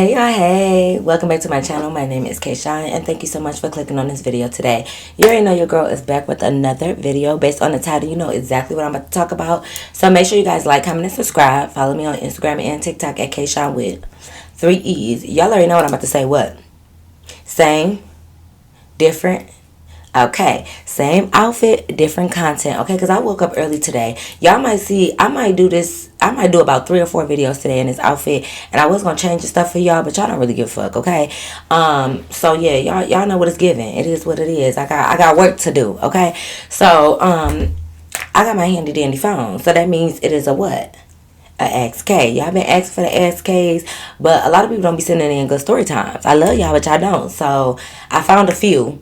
Hey y'all, hey, welcome back to my channel. My name is Kayshawn and thank you so much for clicking on this video today. You already know your girl is back with another video. Based on the title, you know exactly what I'm about to talk about. So make sure you guys like, comment, and subscribe. Follow me on Instagram and TikTok at Kayshawn with 3 E's. Y'all already know what I'm about to say. What? Same, different. Okay, same outfit, different content. Okay, because I woke up early today. Y'all might see, I might do about 3 or 4 videos today in this outfit, and I was gonna change the stuff for y'all, but y'all don't really give a fuck. Okay, so yeah, y'all know what it's giving. It is what it is. I got work to do. Okay, so I got my handy dandy phone, so that means it is a what? A Askkay. Y'all been asking for the Asskays, but a lot of people don't be sending in good story times. I love y'all, but y'all don't. So I found a few.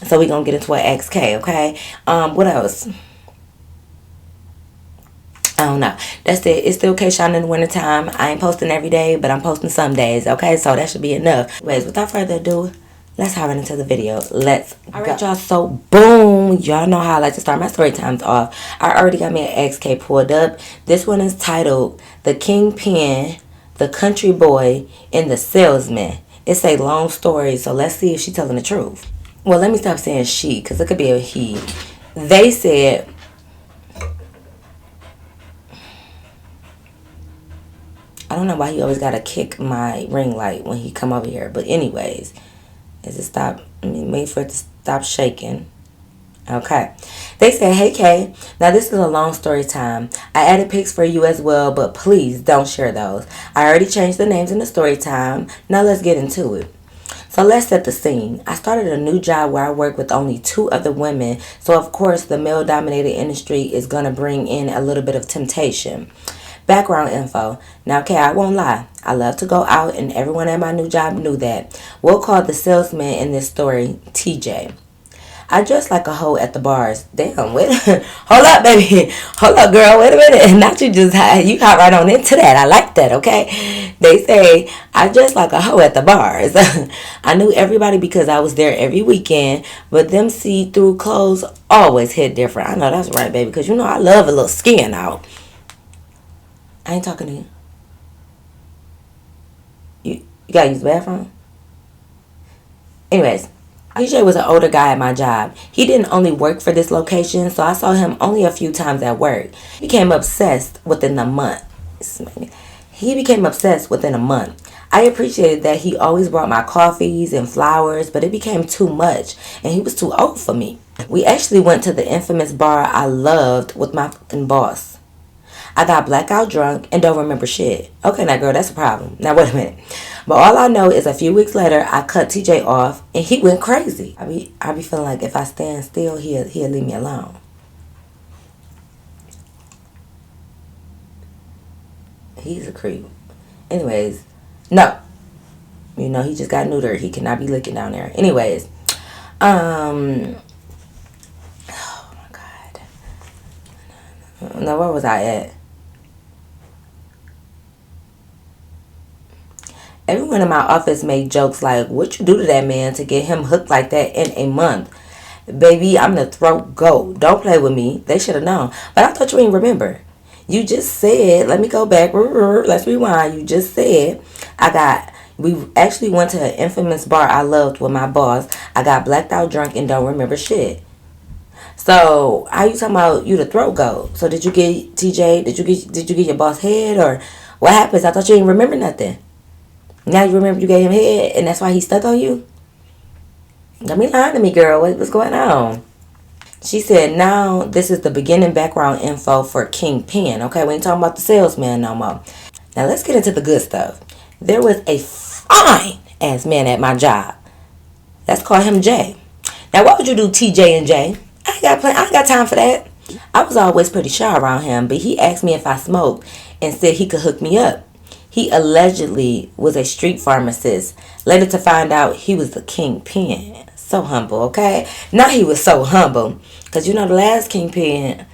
So we gonna get into an Askkay, okay? What else? I don't know. That's it. It's still Kayshawn in the wintertime. I ain't posting every day, but I'm posting some days, okay? So that should be enough. Anyways, without further ado, let's hop into the video. Let's go. Alright, y'all. So, boom. Y'all know how I like to start my story times off. I already got me an Askkay pulled up. This one is titled The Kingpin, the Country Boy, and the Salesman. It's a long story, so let's see if she's telling the truth. Well, let me stop saying she, because it could be a he. They said, I don't know why he always got to kick my ring light when he come over here. But anyways, as it stop, wait for it to stop shaking. Okay. They said, hey, Kay, now this is a long story time. I added pics for you as well, but please don't share those. I already changed the names in the story time. Now let's get into it. So let's set the scene. I started a new job where I work with only 2 other women. So of course the male-dominated industry is going to bring in a little bit of temptation. Background info. Now, okay, I won't lie. I love to go out and everyone at my new job knew that. We'll call the salesman in this story TJ. I dress like a hoe at the bars. Damn, wait. Hold up, baby. Hold up, girl. Wait a minute. Not you got right on into that. I like that, okay? They say, I dress like a hoe at the bars. I knew everybody because I was there every weekend, but them see-through clothes always hit different. I know that's right, baby, because you know I love a little skin out. I ain't talking to you. You gotta use the bathroom? Anyways. TJ was an older guy at my job. He didn't only work for this location, so I saw him only a few times at work. He became obsessed within a month. I appreciated that he always brought my coffees and flowers, but it became too much, and he was too old for me. We actually went to the infamous bar I loved with my fucking boss. I got blackout drunk and don't remember shit. Okay, now girl, that's a problem. Now wait a minute. But all I know is a few weeks later, I cut TJ off and he went crazy. I be feeling like if I stand still, he'll leave me alone. He's a creep. Anyways, no. You know, he just got neutered. He cannot be licking down there. Anyways, oh my God. Now, where was I at? Everyone in my office made jokes like, what you do to that man to get him hooked like that in a month? Baby, I'm the throat goat. Don't play with me. They should have known. But I thought you didn't remember. You just said, let me go back. Let's rewind. You just said, we actually went to an infamous bar I loved with my boss. I got blacked out drunk and don't remember shit. So, how you talking about you the throat goat? So did you get, TJ, did you get your boss head or what happens? I thought you didn't remember nothing. Now you remember you gave him head and that's why he stuck on you? Don't be lying to me, girl. What's going on? She said, now this is the beginning background info for Kingpin. Okay, we ain't talking about the salesman no more. Now let's get into the good stuff. There was a fine ass man at my job. Let's call him Jay. Now what would you do, TJ and Jay? I ain't got time for that. I was always pretty shy around him, but he asked me if I smoked and said he could hook me up. He allegedly was a street pharmacist. Later to find out he was the kingpin. So humble, okay? Now he was so humble. Because you know the last kingpin,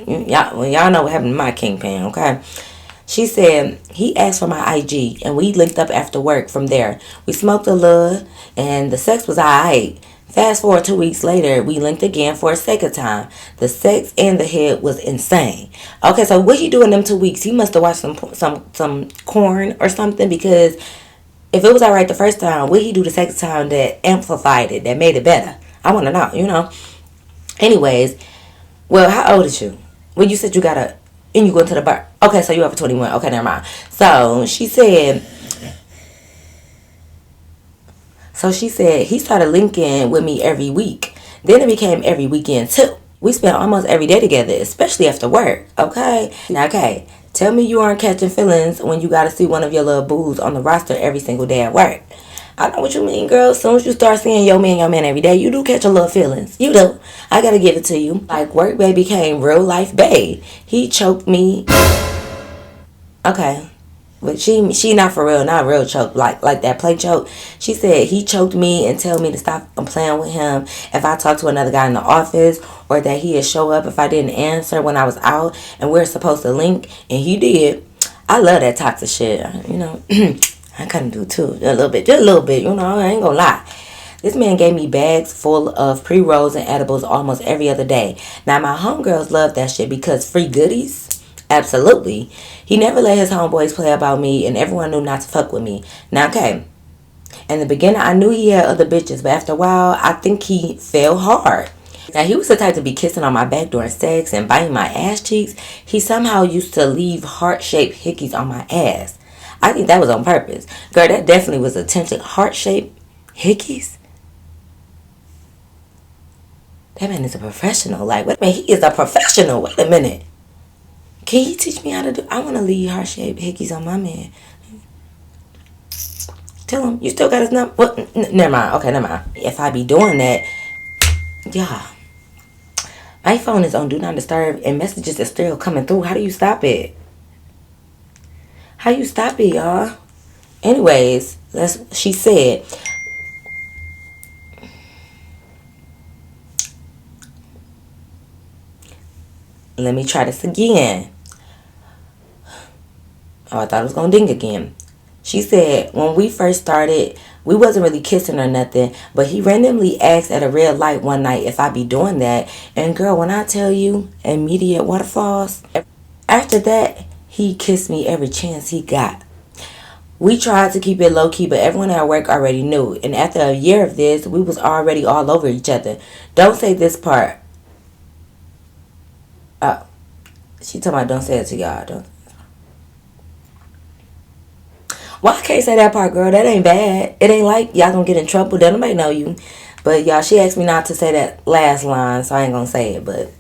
y'all know what happened to my kingpin, okay? She said he asked for my IG and we linked up after work from there. We smoked a little and the sex was alright. Fast forward 2 weeks later, we linked again for a second time. The sex and the head was insane. Okay, so what he do in them 2 weeks? He must have watched some corn or something because If it was alright the first time, what he do the second time that amplified it, that made it better? I want to know. Anyways, well, how old is you? Well, you said you got a, and you go to the bar. Okay, so you over 21. Okay, never mind. So she said he started linking with me every week. Then it became every weekend too. We spent almost every day together, especially after work. Okay? Now, okay, tell me you aren't catching feelings when you gotta see one of your little boos on the roster every single day at work. I know what you mean, girl. As soon as you start seeing your man every day, you do catch a little feelings. You do. I gotta give it to you. Like, work baby became real life babe. He choked me. Okay. But she not for real, not real choke, like that play choke. She said he choked me and tell me to stop playing with him if I talk to another guy in the office, or that he'd show up if I didn't answer when I was out and we're supposed to link, and he did. I love that toxic shit, I kind of do too, just a little bit, I ain't gonna lie. This man gave me bags full of pre-rolls and edibles almost every other day. Now, my homegirls love that shit because free goodies. Absolutely. He never let his homeboys play about me, and everyone knew not to fuck with me. Now, okay, in the beginning, I knew he had other bitches, but after a while, I think he fell hard. Now, he was the type to be kissing on my back during sex and biting my ass cheeks. He somehow used to leave heart-shaped hickeys on my ass. I think that was on purpose. Girl, that definitely was attention. Heart-shaped hickeys? That man is a professional. Like, wait a minute, he is a professional. Wait a minute. Can you teach me how to do? I want to leave heart-shaped hickeys on my man. Tell him, you still got his number? Well, never mind. Okay, never mind. If I be doing that, yeah. My phone is on Do Not Disturb and messages are still coming through. How do you stop it? How you stop it, y'all? Anyways, she said, let me try this again. Oh, I thought it was going to ding again. She said, when we first started, we wasn't really kissing or nothing, but he randomly asked at a red light one night if I be doing that. And girl, when I tell you, immediate waterfalls. After that, he kissed me every chance he got. We tried to keep it low-key, but everyone at work already knew. And after a year of this, we was already all over each other. Don't say this part. Oh, she talking about don't say it to y'all. Don't. Well, I can't say that part, girl. That ain't bad. It ain't like y'all gonna get in trouble. Then nobody know you. But y'all, she asked me not to say that last line, so I ain't gonna say it. But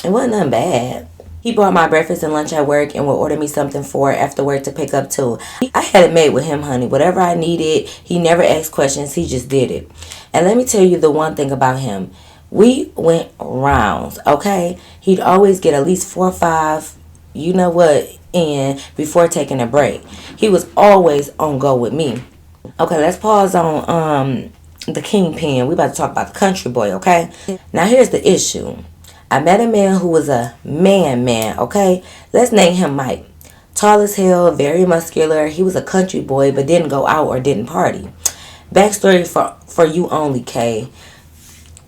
it wasn't nothing bad. He brought my breakfast and lunch at work and would order me something for after work to pick up too. I had it made with him, honey. Whatever I needed, he never asked questions. He just did it. And let me tell you the one thing about him. We went rounds, okay? He'd always get at least 4 or 5, you know what, in before taking a break. He was always on go with me. Okay, let's pause on the kingpin. We about to talk about the country boy, okay? Now here's the issue. I met a man who was a man, okay? Let's name him Mike. Tall as hell, very muscular. He was a country boy, but didn't go out or didn't party. Backstory for you only, Kay.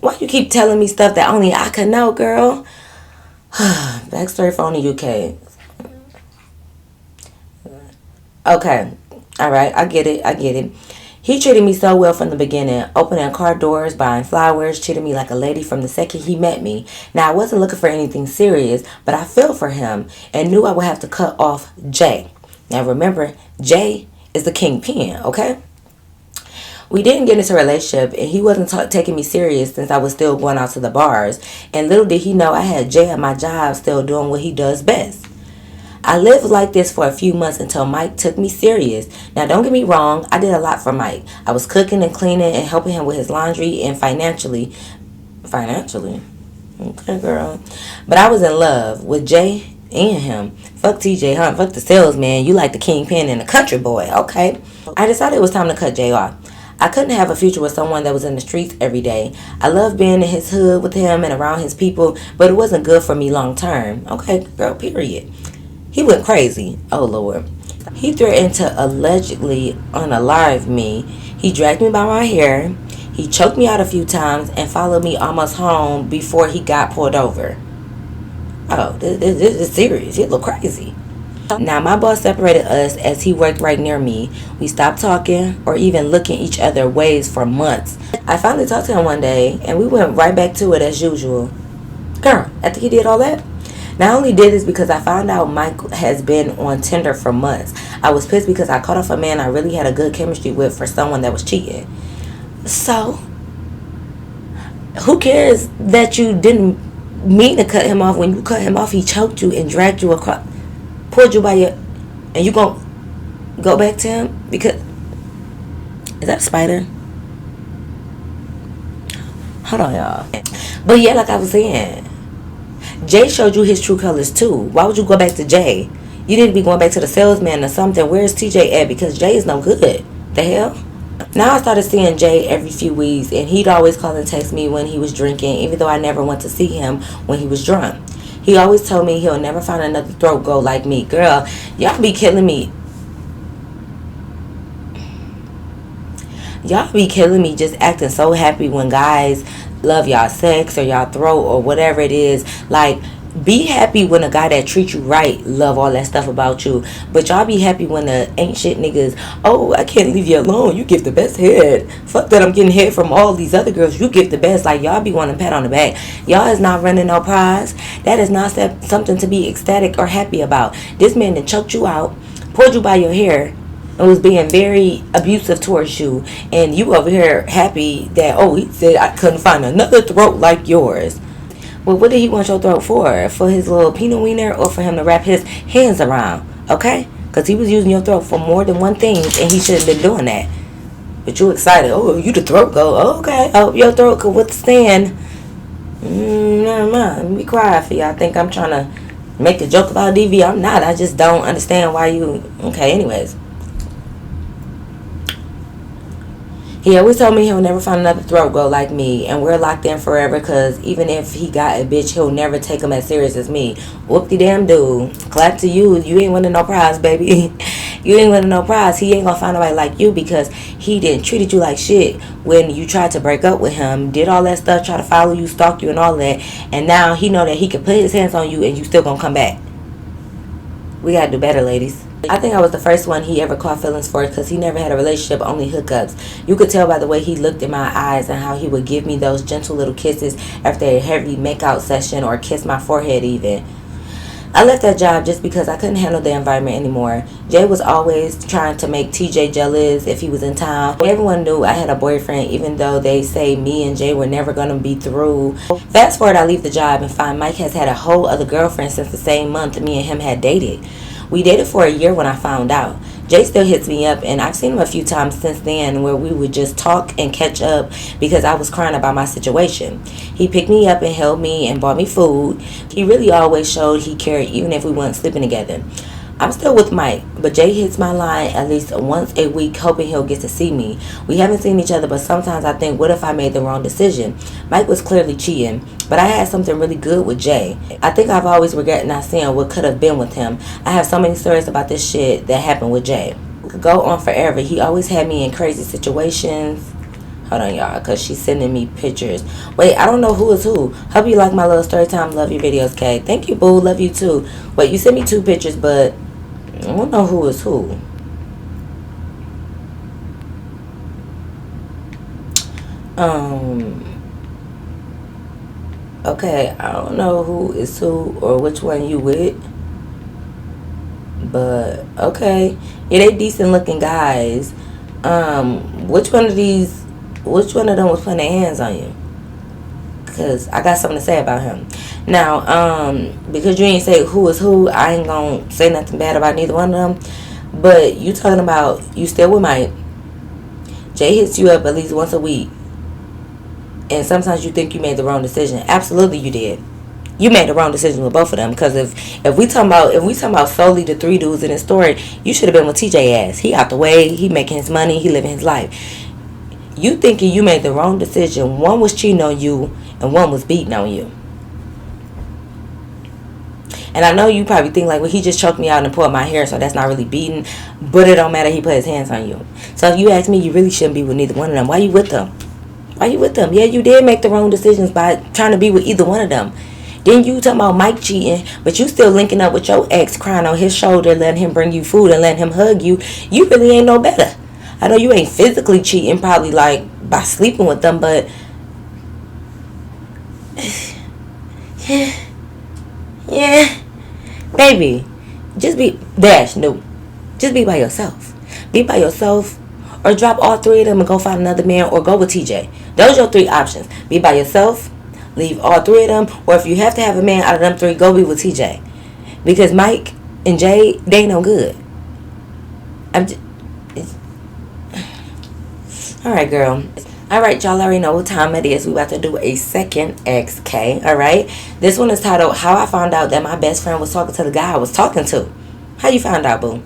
Why you keep telling me stuff that only I could know, girl? Backstory for only you, Kay. Okay. Alright, I get it. He treated me so well from the beginning, opening car doors, buying flowers, treated me like a lady from the second he met me. Now, I wasn't looking for anything serious, but I felt for him and knew I would have to cut off Jay. Now, remember, Jay is the kingpin, okay? We didn't get into a relationship, and he wasn't taking me serious since I was still going out to the bars. And little did he know I had Jay at my job still doing what he does best. I lived like this for a few months until Mike took me serious. Now, don't get me wrong, I did a lot for Mike. I was cooking and cleaning and helping him with his laundry and financially. Okay, girl. But I was in love with Jay and him. Fuck TJ Hunt. Fuck the salesman. You like the kingpin and the country boy, okay? I decided it was time to cut Jay off. I couldn't have a future with someone that was in the streets every day. I loved being in his hood with him and around his people, but it wasn't good for me long term. Okay, girl, period. He went crazy. Oh, Lord. He threatened to allegedly unalive me. He dragged me by my hair. He choked me out a few times and followed me almost home before he got pulled over. Oh, this is serious. He look crazy. Now, my boss separated us as he worked right near me. We stopped talking or even looking each other ways for months. I finally talked to him one day, and we went right back to it as usual. Girl, after he did all that, not only did this because I found out Mike has been on Tinder for months. I was pissed because I caught off a man I really had a good chemistry with for someone that was cheating. So, who cares that you didn't mean to cut him off? When you cut him off, he choked you and dragged you across, pulled you by your, and you gonna go back to him? Because, is that a spider? Hold on, y'all. But yeah, like I was saying, Jay showed you his true colors too. Why would you go back to Jay? You need to be going back to the salesman or something. Where's TJ at? Because Jay is no good. The hell? Now I started seeing Jay every few weeks, and he'd always call and text me when he was drinking, even though I never went to see him when he was drunk. He always told me he'll never find another throat goat like me. Girl, y'all be killing me. Y'all be killing me just acting so happy when guys love y'all sex or y'all throat or whatever it is. Like, be happy when a guy that treats you right love all that stuff about you. But y'all be happy when the ain't shit niggas, oh, I can't leave you alone, you give the best head. Fuck that, I'm getting head from all these other girls, you give the best. Like, y'all be wanting a pat on the back. Y'all is not running no prize. That is not something to be ecstatic or happy about. This man that choked you out, pulled you by your hair, and was being very abusive towards you, and you over here happy that, oh, he said I couldn't find another throat like yours. Well, what did he want your throat for? For his little peanut wiener, or for him to wrap his hands around? Okay? Because he was using your throat for more than one thing, and he shouldn't have been doing that. But you excited. Oh, you the throat go. Oh, okay. I hope your throat could withstand. Never mind. Let me cry for you. I think I'm trying to make a joke about DV. I'm not. I just don't understand why you... Okay, anyways. He always told me he'll never find another throat goat like me, and we're locked in forever, because even if he got a bitch, he'll never take him as serious as me. Whoop-de-damn dude. Clap to you. You ain't winning no prize, baby. You ain't winning no prize. He ain't gonna find nobody like you because he didn't treated you like shit when you tried to break up with him, did all that stuff, try to follow you, stalk you and all that, and now he know that he can put his hands on you and you still gonna come back. We gotta do better, ladies. I think I was the first one he ever caught feelings for, because he never had a relationship, only hookups. You could tell by the way he looked in my eyes and how he would give me those gentle little kisses after a heavy makeout session, or kiss my forehead even. I left that job just because I couldn't handle the environment anymore. Jay was always trying to make TJ jealous if he was in town. Everyone knew I had a boyfriend, even though they say me and Jay were never going to be through. Fast forward, I leave the job and find Mike has had a whole other girlfriend since the same month me and him had dated. We dated for a year when I found out. Jay still hits me up, and I've seen him a few times since then where we would just talk and catch up because I was crying about my situation. He picked me up and held me and bought me food. He really always showed he cared even if we weren't sleeping together. I'm still with Mike, but Jay hits my line at least once a week hoping he'll get to see me. We haven't seen each other, but sometimes I think, what if I made the wrong decision? Mike was clearly cheating, but I had something really good with Jay. I think I've always regretted not seeing what could have been with him. I have so many stories about this shit that happened with Jay. We could go on forever. He always had me in crazy situations. Hold on, y'all, because she's sending me pictures. Wait, I don't know who is who. Hope you like my little story time. Love your videos, Kay. Thank you, boo. Love you, too. Wait, you sent me 2 pictures, but I don't know who is who. Okay, I don't know who is who or which one you with. But, okay. Yeah, they decent looking guys. Which one of them was putting their hands on you? Because I got something to say about him. Now, because you ain't say who is who, I ain't gonna say nothing bad about neither one of them. But you talking about you still with Mike. Jay hits you up at least once a week. And sometimes you think you made the wrong decision. Absolutely you did. You made the wrong decision with both of them. Because if we talking about solely the 3 dudes in the story, you should have been with TJ ass. He out the way, he making his money, he living his life. You thinking you made the wrong decision. One was cheating on you and one was beating on you. And I know you probably think like, well, he just choked me out and pulled my hair, so that's not really beating. But it don't matter, he put his hands on you. So if you ask me, you really shouldn't be with neither one of them. Why you with them? Why you with them? Yeah, you did make the wrong decisions by trying to be with either one of them. Then you talking about Mike cheating, but you still linking up with your ex, crying on his shoulder, letting him bring you food and letting him hug you. You really ain't no better. I know you ain't physically cheating, probably like by sleeping with them, but yeah, baby, just be dash no, just be by yourself. Be by yourself, or drop all three of them and go find another man, or go with TJ. Those are your three options. Be by yourself, leave all three of them, or if you have to have a man out of them three, go be with TJ. Because Mike and Jay, they ain't no good. I'm just, all right, girl. All right, y'all already know what time it is. We about to do a second Askkay. All right. This one is titled "How I Found Out That My Best Friend Was Talking to the Guy I Was Talking to." How you found out, boo?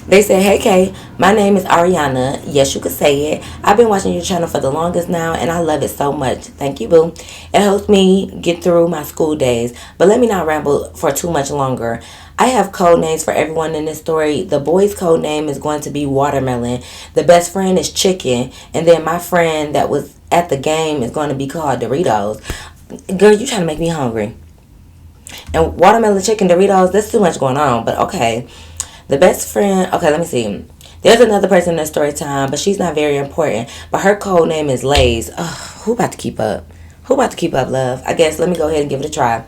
They said, "Hey Kay, my name is Ariana. Yes, you could say it. I've been watching your channel for the longest now, and I love it so much. Thank you, boo. It helps me get through my school days. But let me not ramble for too much longer. I have code names for everyone in this story. The boy's code name is going to be Watermelon. The best friend is Chicken. And then my friend that was at the game is going to be called Doritos." Girl, you trying to make me hungry. And Watermelon, Chicken, Doritos, there's too much going on. But okay. The best friend, okay, let me see. There's another person in the story time, but she's not very important. But her code name is Lays. Ugh, who about to keep up? Who about to keep up, love? I guess let me go ahead and give it a try.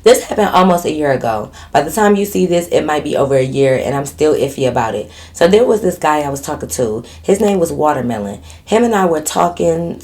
This happened almost a year ago. By the time you see this, it might be over a year, and I'm still iffy about it. So there was this guy I was talking to. His name was Watermelon. Him and I were talking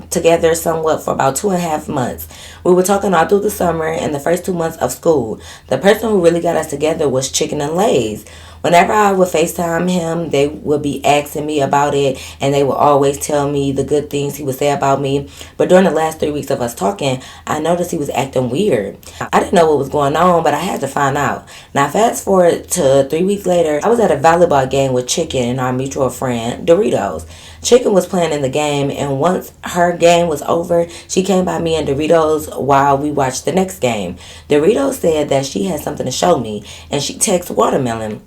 together somewhat for about 2.5 months. We were talking all through the summer and the first 2 months of school. The person who really got us together was Chicken and Lays. Whenever I would FaceTime him, they would be asking me about it, and they would always tell me the good things he would say about me. But during the last 3 weeks of us talking, I noticed he was acting weird. I didn't know what was going on, but I had to find out. Now, fast forward to 3 weeks later, I was at a volleyball game with Chicken and our mutual friend, Doritos. Chicken was playing in the game, and once her game was over, she came by me and Doritos while we watched the next game. Doritos said that she had something to show me, and she texted Watermelon.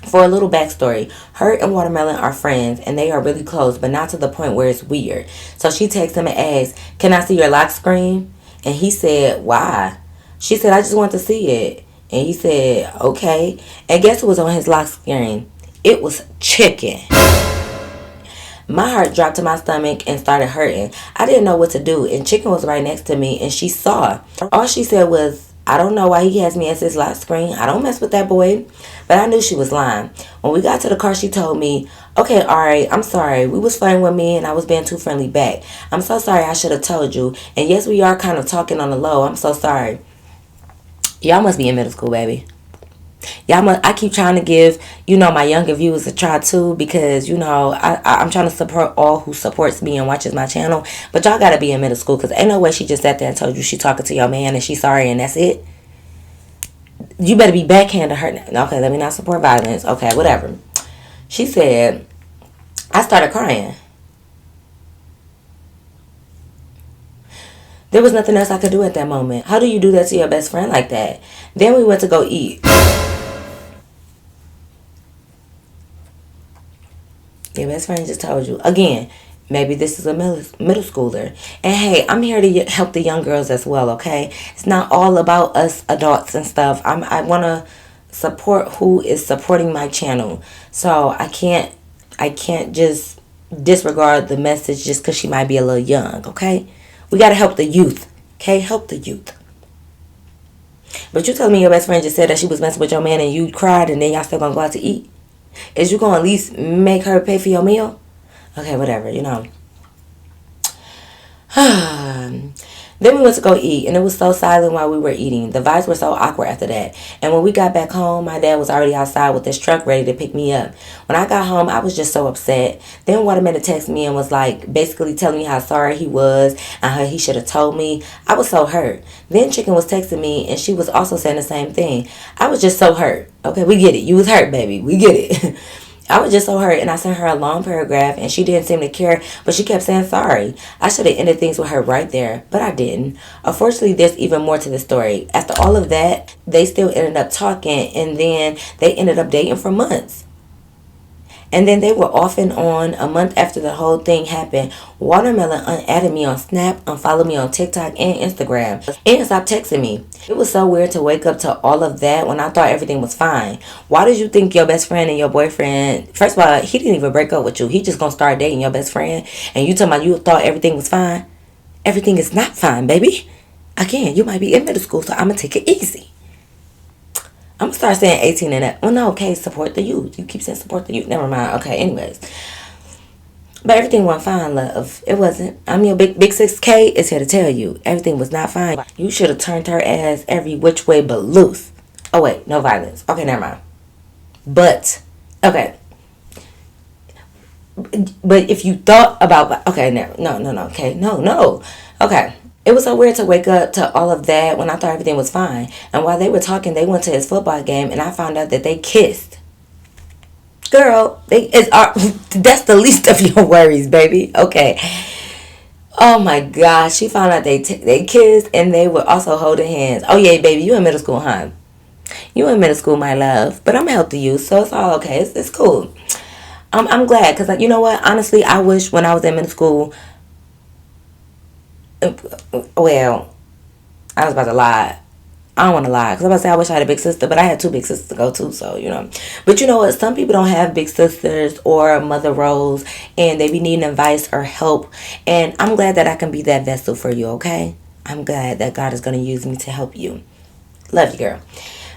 For a little backstory, her and Watermelon are friends, and they are really close, but not to the point where it's weird. So she texted him and asked, "Can I see your lock screen?" And he said, "Why?" She said, "I just want to see it." And he said, "Okay." And guess who was on his lock screen? It was Chicken. My heart dropped to my stomach and started hurting. I didn't know what to do, and Chicken was right next to me, and she saw. All she said was, "I don't know why he has me as his lock screen. I don't mess with that boy." But I knew she was lying. When we got to the car, she told me, "Okay, alright, I'm sorry. We was flirting with me and I was being too friendly back. I'm so sorry, I should have told you. And yes, we are kind of talking on the low. I'm so sorry." Y'all must be in middle school, baby. I keep trying to give, my younger viewers a try too, because, I'm trying to support all who supports me and watches my channel. But y'all got to be in middle school, because ain't no way she just sat there and told you she talking to your man and she's sorry and that's it. You better be backhanded her. Okay, let me not support violence. Okay, whatever. She said, I started crying. There was nothing else I could do at that moment. How do you do that to your best friend like that? Then we went to go eat. Your best friend just told you. Again, maybe this is a middle schooler. And hey, I'm here to help the young girls as well, okay? It's not all about us adults and stuff. I want to support who is supporting my channel. So I can't just disregard the message just because she might be a little young, okay? We got to help the youth, okay? Help the youth. But you telling me your best friend just said that she was messing with your man and you cried and then y'all still going to go out to eat? Is you going to at least make her pay for your meal? Okay, whatever, Then we went to go eat, and it was so silent while we were eating. The vibes were so awkward after that. And when we got back home, my dad was already outside with his truck ready to pick me up. When I got home, I was just so upset. Then Watermelon texted me and was like, basically telling me how sorry he was and how he should have told me. I was so hurt. Then Chicken was texting me, and she was also saying the same thing. I was just so hurt. Okay, we get it. You was hurt, baby. We get it. I was just so hurt, and I sent her a long paragraph, and she didn't seem to care, but she kept saying sorry. I should have ended things with her right there, but I didn't. Unfortunately, there's even more to the story. After all of that, they still ended up talking, and then they ended up dating for months. And then they were off and on. A month after the whole thing happened, Watermelon unadded me on Snap, unfollowed me on TikTok and Instagram, and stopped texting me. It was so weird to wake up to all of that when I thought everything was fine. Why did you think your best friend and your boyfriend, first of all, he didn't even break up with you. He just gonna start dating your best friend, and you talking about you thought everything was fine? Everything is not fine, baby. Again, you might be in middle school, so I'm gonna take it easy. I'm gonna start saying 18 and up. Well, no, okay, support the youth. You keep saying support the youth. Never mind. Okay, anyways. But everything went fine, love. It wasn't. I'm your big 6K is here to tell you. Everything was not fine. You should have turned her ass every which way but loose. Oh, wait. No violence. Okay, never mind. But, okay. But if you thought about... Okay, no. Okay, no. Okay. It was so weird to wake up to all of that when I thought everything was fine. And while they were talking, they went to his football game and I found out that they kissed. Girl, that's the least of your worries, baby. Okay. Oh my gosh, she found out they kissed and they were also holding hands. Oh yeah, baby, you in middle school, huh? You in middle school, my love. But I'm healthy youth, so it's all okay. It's cool. I'm glad because, like, you know what? Honestly, I wish when I was in middle school... Well, I was about to lie. I don't want to lie because I'm about to say I wish I had a big sister, but I had two big sisters to go to, so, you know. But you know what? Some people don't have big sisters or mother roles, and they be needing advice or help, and I'm glad that I can be that vessel for you, okay? I'm glad that God is going to use me to help you. Love you, girl.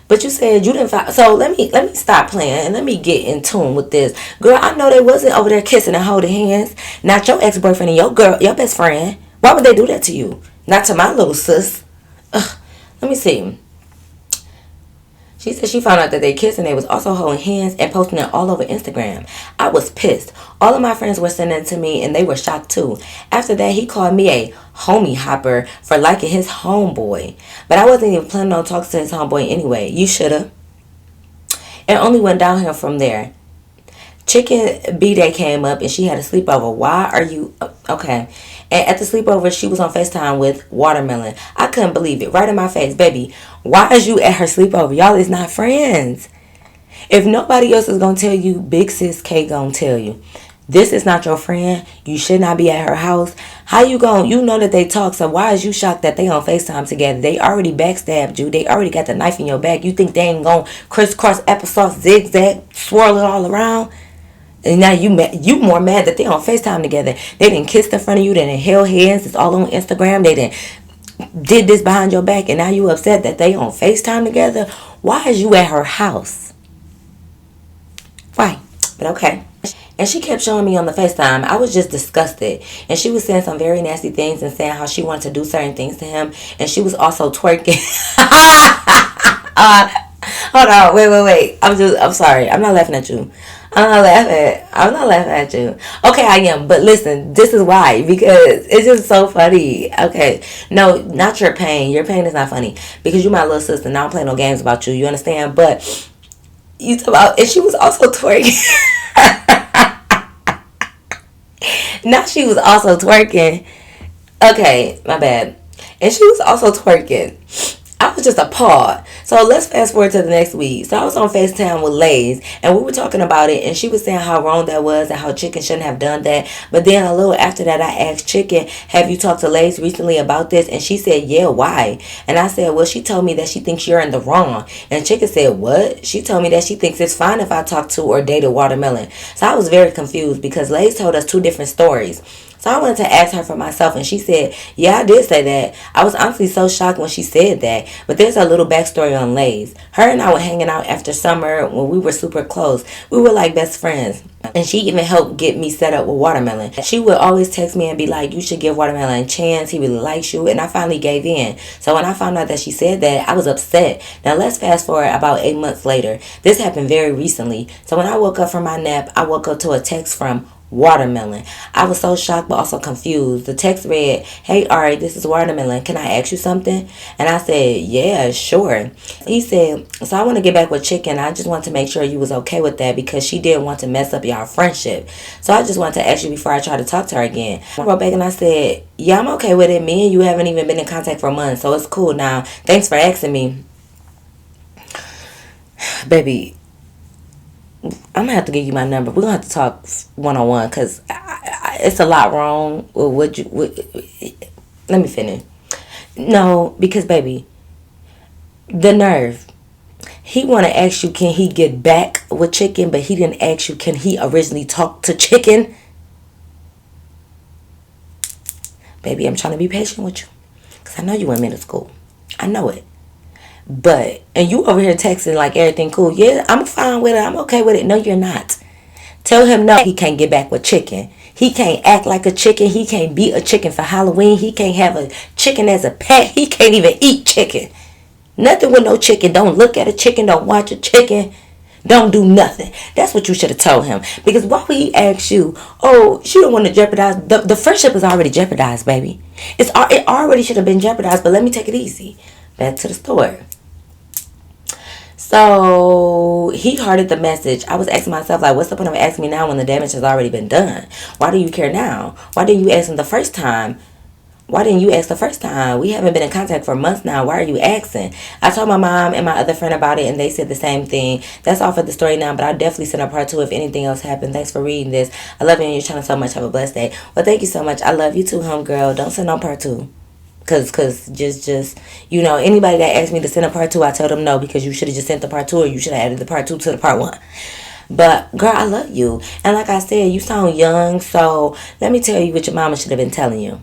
But you said you didn't find... So let me stop playing and let me get in tune with this. Girl, I know they wasn't over there kissing and holding hands. Not your ex-boyfriend and your best friend. Why would they do that to you? Not to my little sis. Ugh. Let me see. She said she found out that they kissed and they was also holding hands and posting it all over Instagram. I was pissed. All of my friends were sending it to me and they were shocked too. After that, he called me a homie hopper for liking his homeboy. But I wasn't even planning on talking to his homeboy anyway. You shoulda. It only went downhill from there. Chicken B-Day came up and she had a sleepover. Why are you... Okay. And at the sleepover, she was on FaceTime with Watermelon. I couldn't believe it. Right in my face. Baby, why is you at her sleepover? Y'all is not friends. If nobody else is going to tell you, Big Sis K going to tell you. This is not your friend. You should not be at her house. How you going? You know that they talk, so why is you shocked that they on FaceTime together? They already backstabbed you. They already got the knife in your back. You think they ain't going to crisscross, applesauce, zigzag, swirl it all around? And now you more mad that they on FaceTime together. They didn't kiss in front of you. They didn't held hands. It's all on Instagram. They didn't did this behind your back. And now you upset that they on FaceTime together. Why is you at her house? Why? But okay. And she kept showing me on the FaceTime. I was just disgusted. And she was saying some very nasty things and saying how she wanted to do certain things to him. And she was also twerking. Hold on. Wait. I'm sorry. I'm not laughing at you. I'm not laughing at you. Okay, I am. But listen, this is why. Because it's just so funny. Okay. No, not your pain. Your pain is not funny. Because you're my little sister. And I don't play no games about you. You understand? But you talk about... And she was also twerking. Now she was also twerking. Okay, my bad. And she was also twerking. I was just appalled. So let's fast forward to the next week. So I was on FaceTime with Lays and we were talking about it and she was saying how wrong that was and how Chicken shouldn't have done that. But then a little after that I asked Chicken, have you talked to Lays recently about this? And she said, yeah, why? And I said, well, she told me that she thinks you're in the wrong. And Chicken said, what? She told me that she thinks it's fine if I talk to or dated Watermelon. So I was very confused because Lays told us two different stories. So I wanted to ask her for myself, and she said, yeah, I did say that. I was honestly so shocked when she said that. But there's a little backstory on Lays. Her and I were hanging out after summer when we were super close. We were like best friends. And she even helped get me set up with Watermelon. She would always text me and be like, you should give Watermelon a chance. He really likes you. And I finally gave in. So when I found out that she said that, I was upset. Now let's fast forward about 8 months later. This happened very recently. So when I woke up from my nap, I woke up to a text from Watermelon. I was so shocked but also confused. The text read, hey Ari, this is Watermelon. Can I ask you something? And I said, yeah, sure. He said, so I want to get back with Chicken. I just want to make sure you was okay with that because she didn't want to mess up y'all friendship. So I just wanted to ask you before I try to talk to her again. I wrote back and I said, yeah, I'm okay with it. Me and you haven't even been in contact for months, so it's cool now. Thanks for asking me. Baby, I'm gonna have to give you my number. We're gonna have to talk one on one because it's a lot wrong with what you. Let me finish. No, because baby, the nerve. He want to ask you, can he get back with chicken? But he didn't ask you, can he originally talk to chicken? Baby, I'm trying to be patient with you. Because I know you in middle school. I know it. But, and you over here texting like everything cool. Yeah, I'm fine with it. I'm okay with it. No, you're not. Tell him no, he can't get back with chicken. He can't act like a chicken. He can't be a chicken for Halloween. He can't have a chicken as a pet. He can't even eat chicken. Nothing with no chicken. Don't look at a chicken. Don't watch a chicken. Don't do nothing. That's what you should have told him. Because why would he ask you, oh, she don't want to jeopardize. The friendship is already jeopardized, baby. It already should have been jeopardized, but let me take it easy. Back to the story. So he hearted the message. I was asking myself, like, what's the point of asking me now when the damage has already been done? Why do you care now? Why didn't you ask him the first time? Why didn't you ask the first time? We haven't been in contact for months now. Why are you asking? I told my mom and my other friend about it, and they said the same thing. That's all for the story now, but I'll definitely send a part 2 if anything else happens. Thanks for reading this. I love you and your channel so much. Have a blessed day. Well, thank you so much. I love you too, homegirl. Don't send no part 2. Cause just you know, anybody that asked me to send a part 2, I tell them no, because you should have just sent the part 2, or you should have added the part 2 to the part 1. But girl, I love you, and like I said, you sound young, so let me tell you what your mama should have been telling you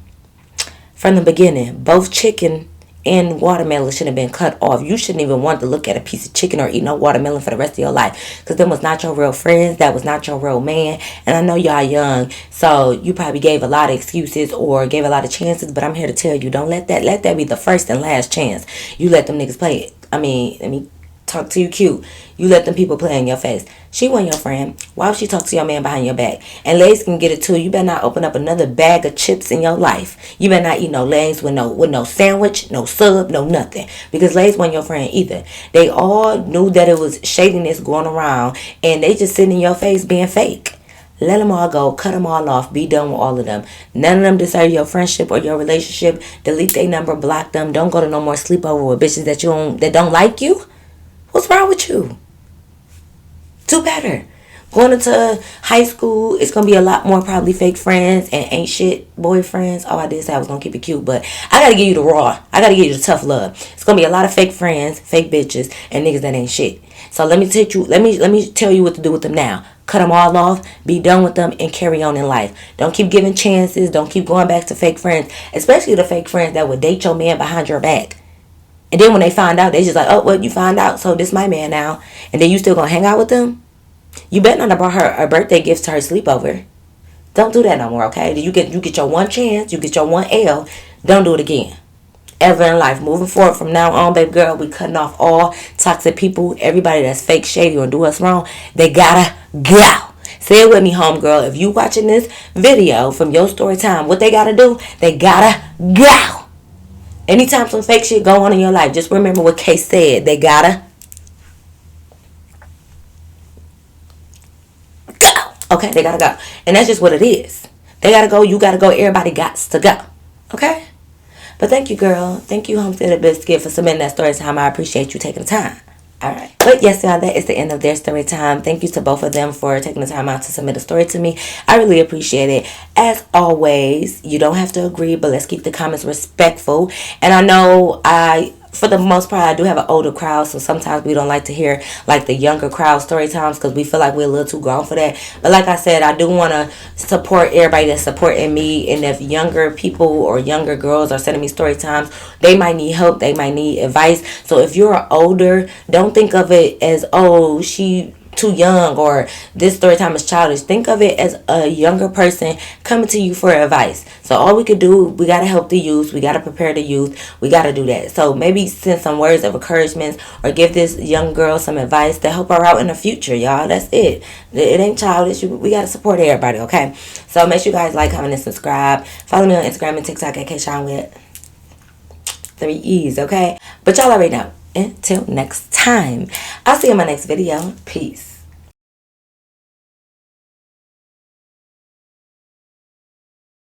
from the beginning. Both chicken and watermelon should have been cut off. You shouldn't even want to look at a piece of chicken or eat no watermelon for the rest of your life, because them was not your real friends. That was not your real man. And I know y'all young, so you probably gave a lot of excuses or gave a lot of chances, but I'm here to tell you, don't let that be the first and last chance you let them niggas play it. I mean, let me talk to you cute. You let them people play in your face. She wasn't your friend. Why would she talk to your man behind your back? And ladies can get it too. You better not open up another bag of chips in your life. You better not eat no legs with no sandwich, no sub, no nothing. Because ladies wasn't your friend either. They all knew that it was shadiness going around, and they just sitting in your face being fake. Let them all go. Cut them all off. Be done with all of them. None of them deserve your friendship or your relationship. Delete their number. Block them. Don't go to no more sleepover with bitches that don't like you. What's wrong with you? Do better. Going into high school, it's going to be a lot more probably fake friends and ain't shit boyfriends. Oh, I did say I was going to keep it cute, but I got to give you the raw. I got to give you the tough love. It's going to be a lot of fake friends, fake bitches, and niggas that ain't shit. So let me tell you what to do with them now. Cut them all off, be done with them, and carry on in life. Don't keep giving chances. Don't keep going back to fake friends, especially the fake friends that would date your man behind your back. And then when they find out, they just like, oh, well, you find out, so this my man now. And then you still gonna hang out with them? You better not have brought her a birthday gift to her sleepover. Don't do that no more, okay? You get your one chance, you get your one L. Don't do it again. Ever in life. Moving forward from now on, baby girl, we cutting off all toxic people. Everybody that's fake, shady, or do us wrong, they gotta go. Say it with me, homegirl. If you watching this video from your story time, what they gotta do? They gotta go. Anytime some fake shit go on in your life, just remember what Kay said. They gotta go. Okay, they gotta go. And that's just what it is. They gotta go, you gotta go, everybody gots to go. Okay? But thank you, girl. Thank you, Homestead Biscuit, for submitting that story time. I appreciate you taking the time. Alright. But yes, y'all, that is the end of their story time. Thank you to both of them for taking the time out to submit a story to me. I really appreciate it. As always, you don't have to agree, but let's keep the comments respectful. And I know for the most part, I do have an older crowd, so sometimes we don't like to hear like the younger crowd story times because we feel like we're a little too grown for that. But like I said, I do want to support everybody that's supporting me, and if younger people or younger girls are sending me story times, they might need help, they might need advice. So if you're older, don't think of it as, oh, she too young or this story time is childish. Think of it as a younger person coming to you for advice. So all we could do, we got to help the youth, we got to prepare the youth, we got to do that. So maybe send some words of encouragement or give this young girl some advice to help her out in the future, y'all. That's it. It ain't childish. We got to support everybody, okay? So make sure you guys like, comment, and subscribe. Follow me on Instagram and TikTok at Kayshawn with 3 E's, okay? But y'all already know. Until next time, I'll see you in my next video. Peace.